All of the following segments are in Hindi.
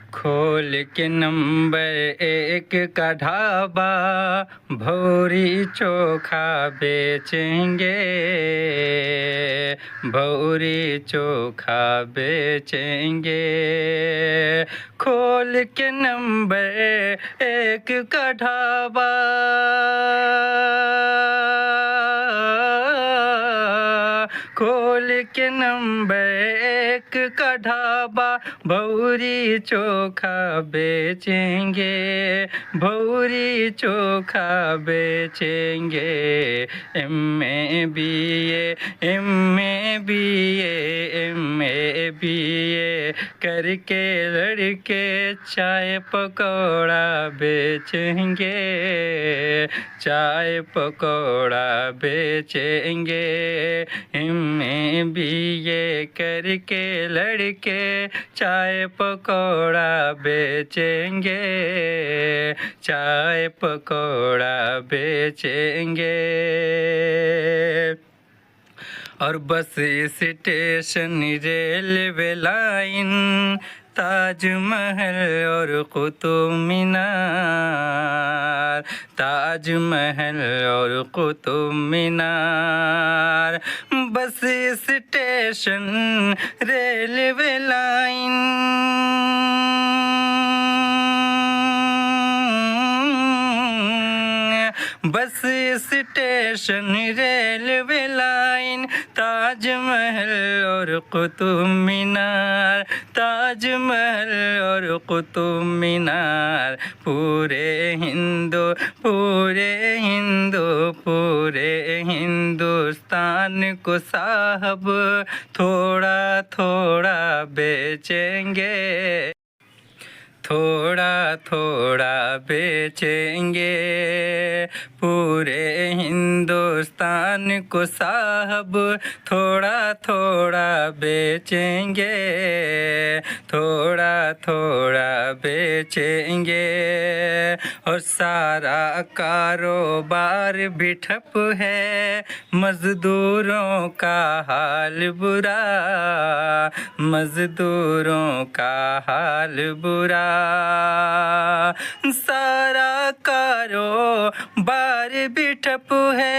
खोल के नंबर 1 का ढाबा, भौरी चोखा बेचेंगे, भौरी चोखा बेचेंगे। खोल के नंबर 1 का ढाबा, खोल के नंबर 1 का ढाबा, भौरी चोखा बेचेंगे, भौरी चोखा बेचेंगे। MA BA MA BA MA BA करके लड़के चाय पकौड़ा बेचेंगे, चाय पकौड़ा बेचेंगे। MA BA करके लड़के चाय पकौड़ा बेचेंगे, चाय पकौड़ा बेचेंगे। और बस स्टेशन, रेलवे लाइन, ताजमहल और कुतुब मीनार, ताजमहल और Qutub Minar. Bus station, railway line, bus station, railway line, Taj Mahal और कुतुब मीनार, ताजमहल और कुतुब मीनार। पूरे हिंदुस्तान को साहब थोड़ा थोड़ा बेचेंगे, थोड़ा थोड़ा बेचेंगे। पूरे हिंदुस्तान को साहब थोड़ा थोड़ा बेचेंगे, थोड़ा थोड़ा बेचेंगे। और सारा कारोबार भी ठप है, मजदूरों का हाल बुरा, मजदूरों का हाल बुरा। सारा कारोबार भी ठप है,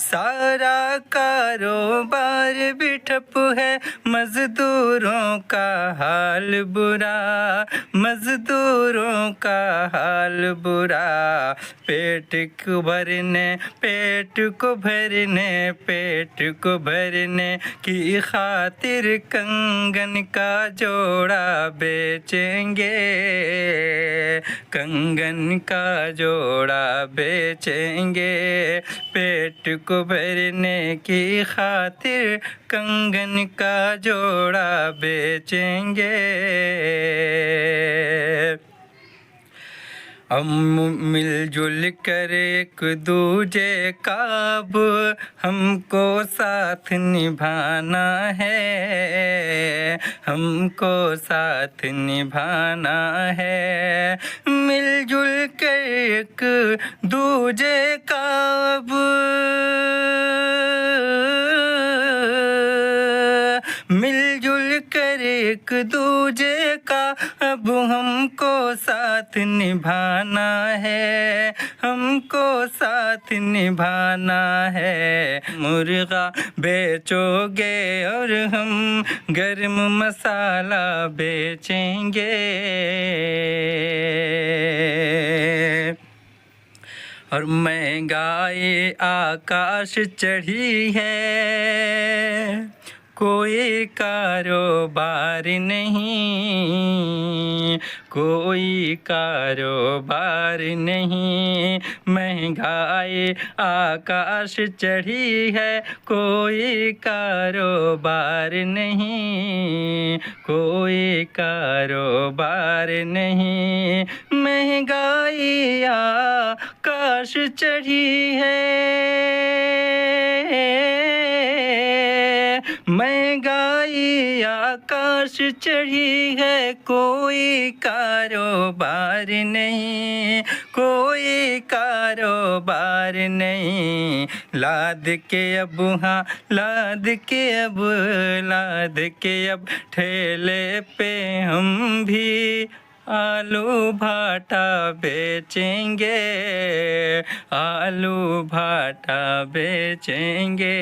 सारा कारोबार भी ठप है, मजदूरों का हाल बुरा, मजदूरों का हाल बुरा। पेट को भरने, पेट को भरने, पेट को भरने की खातिर कंगन का जोड़ा बेचेंगे, कंगन का जोड़ा बेचेंगे। पेट को भरने की खातिर कंगन का जोड़ा बेचेंगे। हम मिलजुल कर एक दूजे का अब हमको साथ निभाना है, हमको साथ निभाना है। मिलजुल कर एक दूजे का अब, मिलजुल कर एक दूजे का अब हमको साथ निभाना है, हमको साथ निभाना है। मुर्गा बेचोगे और हम गरम मसाला बेचेंगे, और महंगाई आकाश चढ़ी है, कोई कारोबार नहीं, कोई कारोबार नहीं। महंगाई आकाश चढ़ी है, कोई कारोबार नहीं, कोई कारोबार नहीं। महंगाई आकाश चढ़ी है, महंगाई आकाश चढ़ी है, कोई कारोबार नहीं, कोई कारोबार नहीं। लाद के अब, हाँ लाद के अब, लाद के अब ठेले पे हम भी आलू भाटा बेचेंगे, आलू भाटा बेचेंगे।